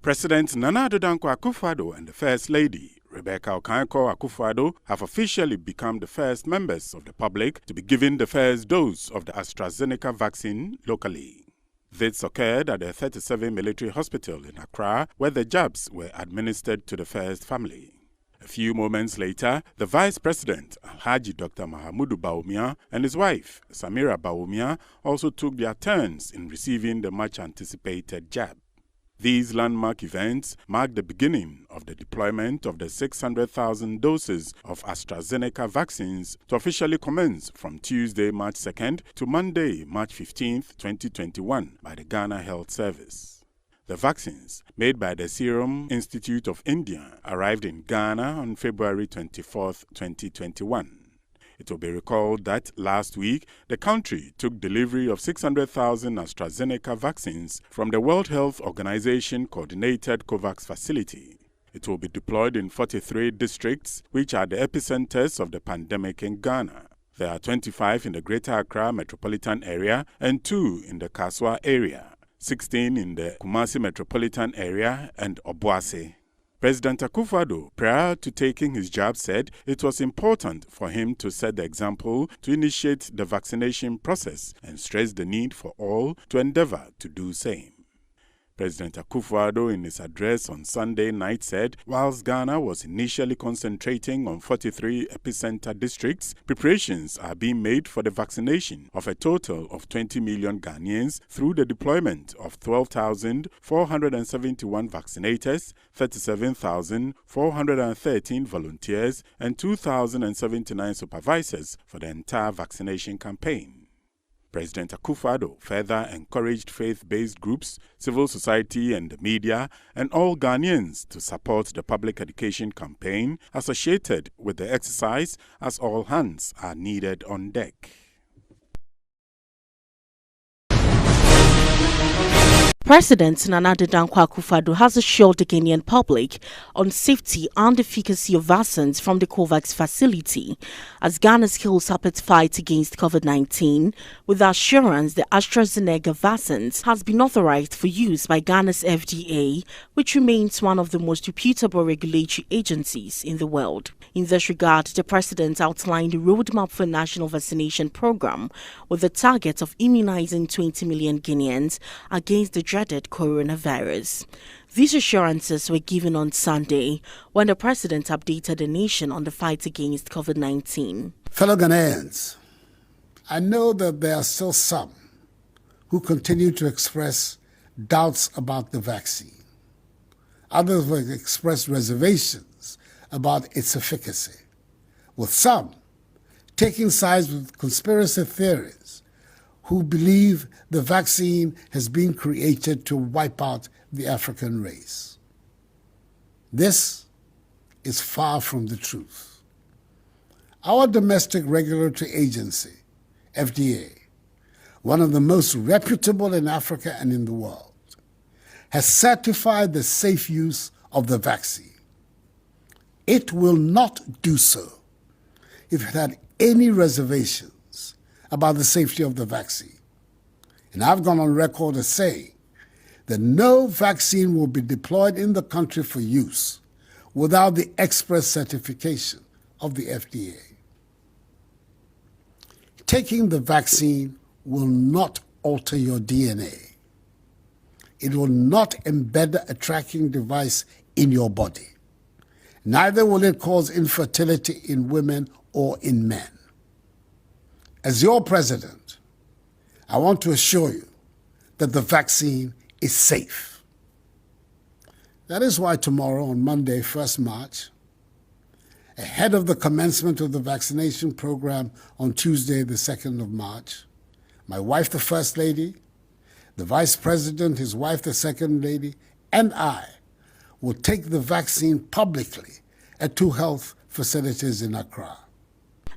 President Nana Addo Dankwa Akufo-Addo and the First Lady, Rebecca Okanko Akufo-Addo, have officially become the first members of the public to be given the first dose of the AstraZeneca vaccine locally. This occurred at the 37 Military Hospital in Accra, where the jabs were administered to the first family. A few moments later, the Vice President, Alhaji Dr. Mahamudu Bawumia, and his wife, Samira Bawumia, also took their turns in receiving the much-anticipated jab. These landmark events mark the beginning of the deployment of the 600,000 doses of AstraZeneca vaccines to officially commence from Tuesday, March 2nd to Monday, March 15th, 2021 by the Ghana Health Service. The vaccines, made by the Serum Institute of India, arrived in Ghana on February 24, 2021. It will be recalled that last week, the country took delivery of 600,000 AstraZeneca vaccines from the World Health Organization coordinated COVAX facility. It will be deployed in 43 districts, which are the epicenters of the pandemic in Ghana. There are 25 in the Greater Accra metropolitan area and 2 in the Kaswa area, 16 in the Kumasi metropolitan area and Obuasi. President Akufo-Addo, prior to taking his jab, said it was important for him to set the example to initiate the vaccination process and stressed the need for all to endeavor to do same. President Akufo-Addo, in his address on Sunday night, said whilst Ghana was initially concentrating on 43 epicenter districts, preparations are being made for the vaccination of a total of 20 million Ghanaians through the deployment of 12,471 vaccinators, 37,413 volunteers, and 2,079 supervisors for the entire vaccination campaign. President Akufo-Addo further encouraged faith-based groups, civil society and the media, and all Ghanaians to support the public education campaign associated with the exercise, as all hands are needed on deck. President Nana Addo Dankwa Akufo-Addo has assured the Ghanaian public on safety and efficacy of vaccines from the COVAX facility as Ghana scales up its fight against COVID-19 with the assurance the AstraZeneca vaccines has been authorized for use by Ghana's FDA, which remains one of the most reputable regulatory agencies in the world. In this regard, the President outlined a roadmap for a national vaccination program with the target of immunizing 20 million Guineans against the dreaded coronavirus. These assurances were given on Sunday when the President updated the nation on the fight against COVID-19. Fellow Ghanaians, I know that there are still some who continue to express doubts about the vaccine. Others will express reservations about its efficacy, with some taking sides with conspiracy theories who believe the vaccine has been created to wipe out the African race. This is far from the truth. Our domestic regulatory agency, FDA, one of the most reputable in Africa and in the world, has certified the safe use of the vaccine. It will not do so if it had any reservations about the safety of the vaccine. And I've gone on record as saying that no vaccine will be deployed in the country for use without the express certification of the FDA. Taking the vaccine will not alter your DNA. It will not embed a tracking device in your body. Neither will it cause infertility in women or in men. As your president, I want to assure you that the vaccine is safe. That is why tomorrow, on Monday, 1st March, ahead of the commencement of the vaccination program on Tuesday, the 2nd of March, my wife, the First Lady, the Vice President, his wife, the Second Lady, and I will take the vaccine publicly at 2 health facilities in Accra.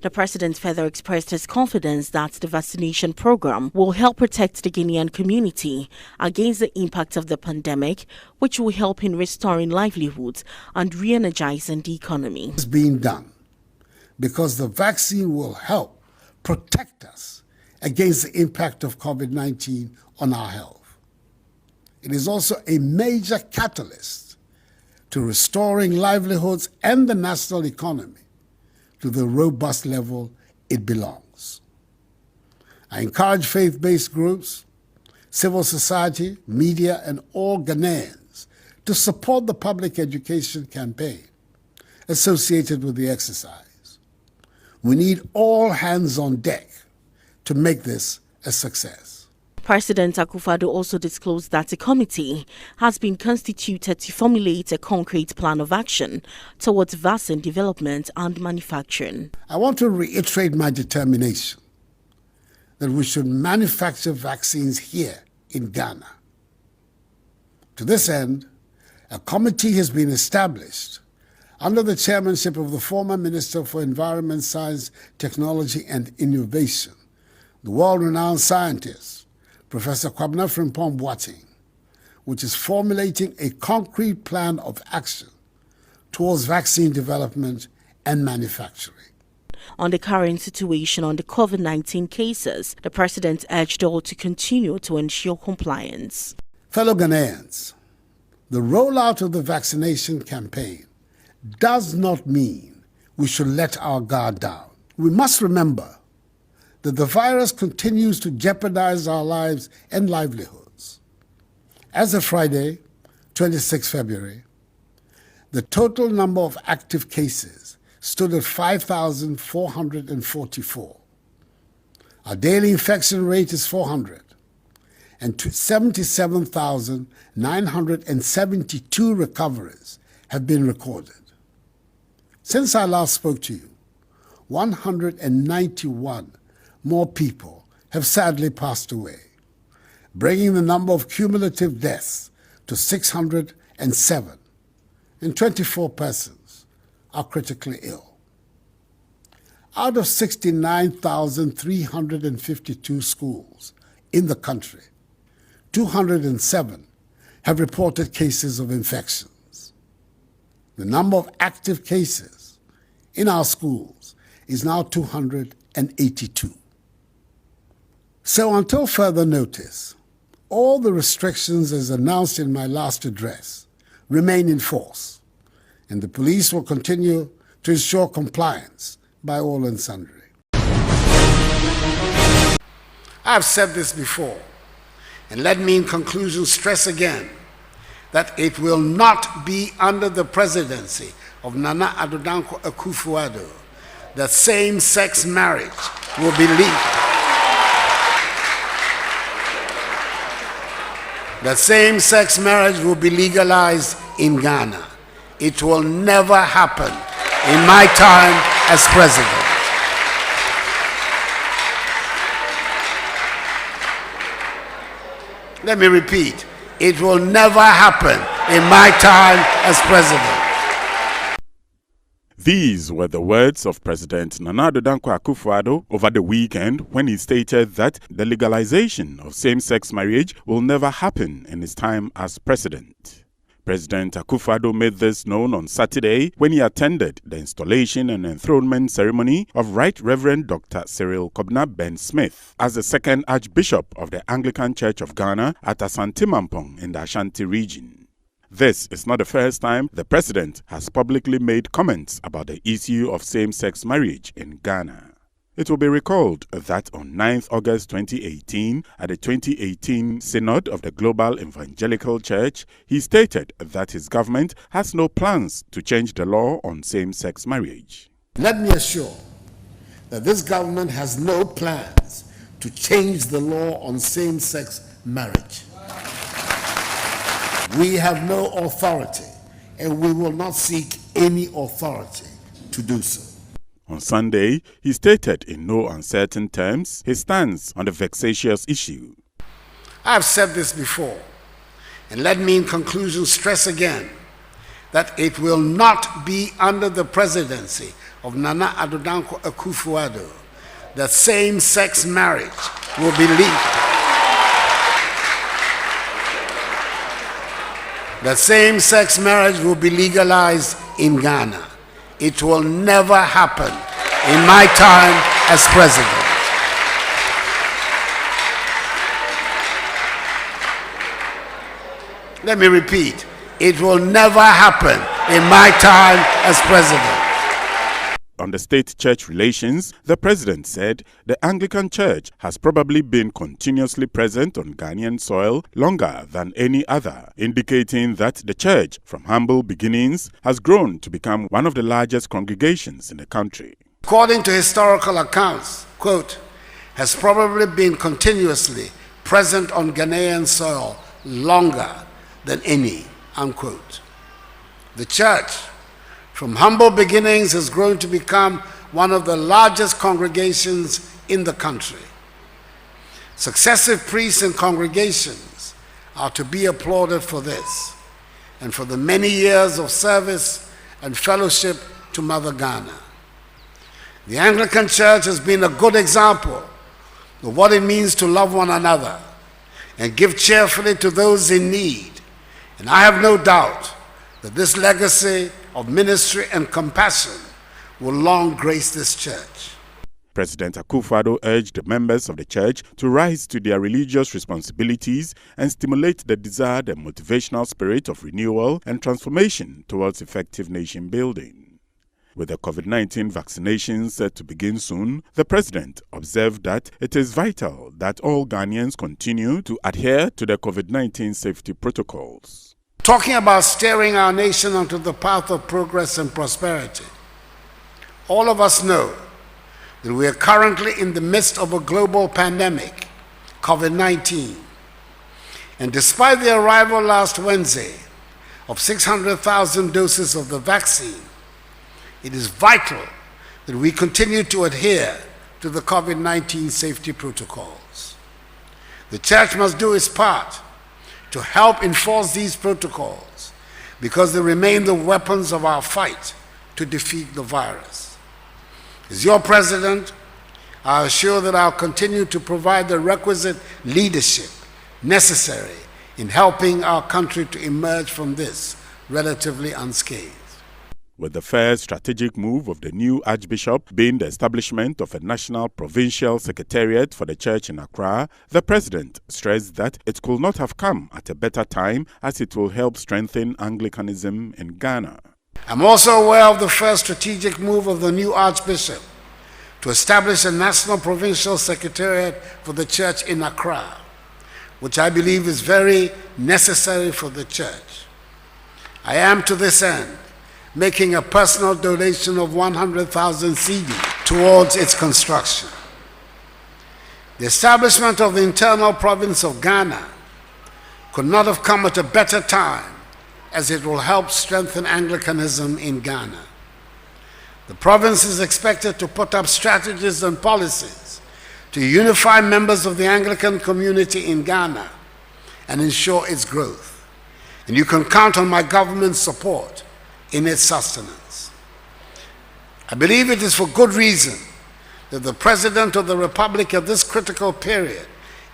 The President further expressed his confidence that the vaccination program will help protect the Guinean community against the impact of the pandemic, which will help in restoring livelihoods and re-energizing the economy. It's being done because the vaccine will help protect us against the impact of COVID-19 on our health. it is also a major catalyst to restoring livelihoods and the national economy to the robust level it belongs. I encourage faith-based groups, civil society, media, and all Ghanaians to support the public education campaign associated with the exercise. We need all hands on deck to make this a success. President Akufo-Addo also disclosed that a committee has been constituted to formulate a concrete plan of action towards vaccine development and manufacturing. I want to reiterate my determination that we should manufacture vaccines here in Ghana. To this end, a committee has been established under the chairmanship of the former Minister for Environment, Science, Technology and Innovation, the world-renowned scientist, Professor Kwabena Frimpong Boateng, which is formulating a concrete plan of action towards vaccine development and manufacturing. On the current situation on the COVID-19 cases, the president urged all to continue to ensure compliance. Fellow Ghanaians, the rollout of the vaccination campaign does not mean we should let our guard down. We must remember that the virus continues to jeopardize our lives and livelihoods. As of Friday, 26 February, the total number of active cases stood at 5,444. Our daily infection rate is 400, and 77,972 recoveries have been recorded. Since I last spoke to you, 191 more people have sadly passed away, bringing the number of cumulative deaths to 607, and 24 persons are critically ill. Out of 69,352 schools in the country, 207 have reported cases of infections. The number of active cases in our schools is now 282. So until further notice, all the restrictions as announced in my last address remain in force, and the police will continue to ensure compliance by all and sundry. I have said this before, and let me in conclusion stress again that it will not be under the presidency of Nana Addo Dankwa Akufo-Addo that same-sex marriage will be legal. That same-sex marriage will be legalized in Ghana. It will never happen in my time as president. Let me repeat, it will never happen in my time as president. These were the words of President Nana Addo Dankwa Akufo-Addo over the weekend when he stated that the legalization of same-sex marriage will never happen in his time as president. President Akufo-Addo made this known on Saturday when he attended the installation and enthronement ceremony of Right Reverend Dr. Cyril Kobna Ben Smith as the second Archbishop of the Anglican Church of Ghana at Asante Mampong in the Ashanti region. This is not the first time the president has publicly made comments about the issue of same-sex marriage in Ghana. It will be recalled that on 9th August 2018, at the 2018 Synod of the Global Evangelical Church, he stated that his government has no plans to change the law on same-sex marriage. Let me assure that this government has no plans to change the law on same-sex marriage. We have no authority, and we will not seek any authority to do so. On Sunday, he stated in no uncertain terms his stance on the vexatious issue. I have said this before, and let me in conclusion stress again that it will not be under the presidency of Nana Addo Dankwa Akufo-Addo that same-sex marriage will be legal. That same-sex marriage will be legalized in Ghana. It will never happen in my time as president. Let me repeat, it will never happen in my time as president. On the state church relations, the president said the Anglican Church has probably been continuously present on Ghanaian soil longer than any other, indicating that the church, from humble beginnings, has grown to become one of the largest congregations in the country. According to historical accounts, quote, has probably been continuously present on Ghanaian soil longer than any, unquote. The church, from humble beginnings, has grown to become one of the largest congregations in the country. Successive priests and congregations are to be applauded for this and for the many years of service and fellowship to Mother Ghana. The Anglican Church has been a good example of what it means to love one another and give cheerfully to those in need. And I have no doubt that this legacy of ministry and compassion will long grace this church. President Akufo-Addo urged the members of the church to rise to their religious responsibilities and stimulate the desired and motivational spirit of renewal and transformation towards effective nation building. With the COVID-19 vaccinations set to begin soon, the president observed that it is vital that all Ghanaians continue to adhere to the COVID-19 safety protocols. Talking about steering our nation onto the path of progress and prosperity, all of us know that we are currently in the midst of a global pandemic, COVID-19. And despite the arrival last Wednesday of 600,000 doses of the vaccine, it is vital that we continue to adhere to the COVID-19 safety protocols. The church must do its part to help enforce these protocols because they remain the weapons of our fight to defeat the virus. As your president, I assure that I'll continue to provide the requisite leadership necessary in helping our country to emerge from this relatively unscathed. With the first strategic move of the new Archbishop being the establishment of a national provincial secretariat for the church in Accra, the president stressed that it could not have come at a better time as it will help strengthen Anglicanism in Ghana. I'm also aware of the first strategic move of the new Archbishop to establish a national provincial secretariat for the church in Accra, which I believe is very necessary for the church. I am, to this end, making a personal donation of 100,000 cedi towards its construction. The establishment of the internal province of Ghana could not have come at a better time, as it will help strengthen Anglicanism in Ghana. The province is expected to put up strategies and policies to unify members of the Anglican community in Ghana and ensure its growth. And you can count on my government's support in its sustenance. I believe it is for good reason that the President of the Republic at this critical period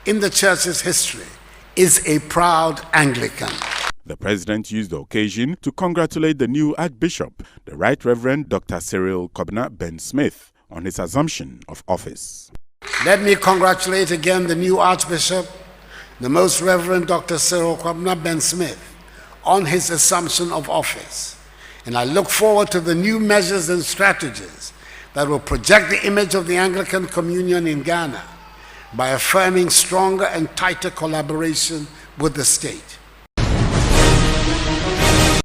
in the Church's history is a proud Anglican. The President used the occasion to congratulate the new Archbishop, the Right Reverend Dr. Cyril Kobna Ben Smith, on his assumption of office. Let me congratulate again the new Archbishop, the Most Reverend Dr. Cyril Kobna Ben Smith, on his assumption of office. And I look forward to the new measures and strategies that will project the image of the Anglican Communion in Ghana by affirming stronger and tighter collaboration with the state.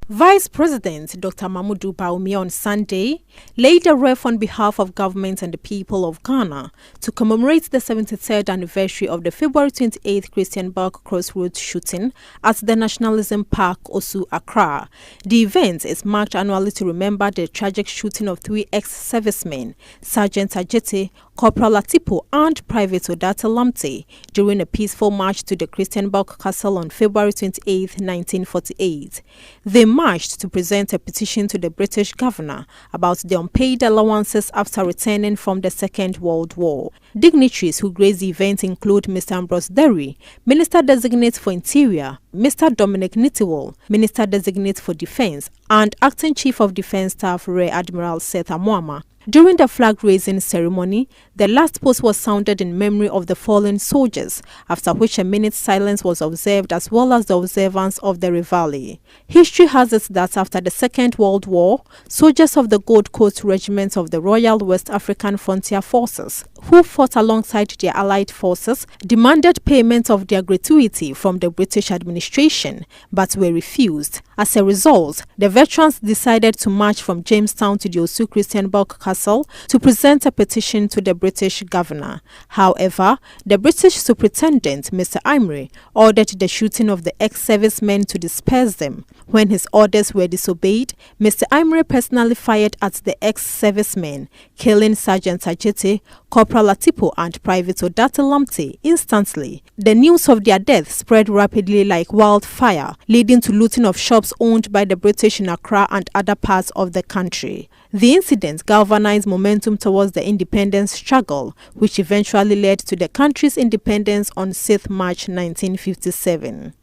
Vice President Dr. Mamudu Bawumia on Sunday laid a ref on behalf of government and the people of Ghana to commemorate the 73rd anniversary of the February 28th Christian Bark Crossroads shooting at the Nationalism Park, Osu, Accra. The event is marked annually to remember the tragic shooting of 3 ex-servicemen, Sergeant Ajete, Corporal Latipo and Private Odata Lamte during a peaceful march to the Christian Bark Castle on February 28, 1948. They marched to present a petition to the British governor about the unpaid allowances after returning from the Second World War. Dignitaries who graced the event include Mr. Ambrose Derry, Minister-Designate for Interior, Mr. Dominic Nitiwol, Minister-Designate for Defence, and Acting Chief of Defence Staff Rear Admiral Seth Amuama. During the flag-raising ceremony, the last post was sounded in memory of the fallen soldiers, after which a minute's silence was observed as well as the observance of the Reveille. History has it that after the Second World War, soldiers of the Gold Coast Regiment of the Royal West African Frontier Forces, who fought alongside their allied forces, demanded payment of their gratuity from the British administration, but were refused. As a result, the veterans decided to march from Jamestown to the Osu Christiansborg Castle to present a petition to the British governor. However, the British superintendent, Mr. Imrie, ordered the shooting of the ex-servicemen to disperse them. When his orders were disobeyed, Mr. Imrie personally fired at the ex-servicemen, killing Sergeant Ajete, Corporal Latipo and Private Odate Lamte instantly. The news of their death spread rapidly like wildfire, leading to looting of shops owned by the British in Accra and other parts of the country. The incident galvanized momentum towards the independence struggle, which eventually led to the country's independence on 6th March 1957.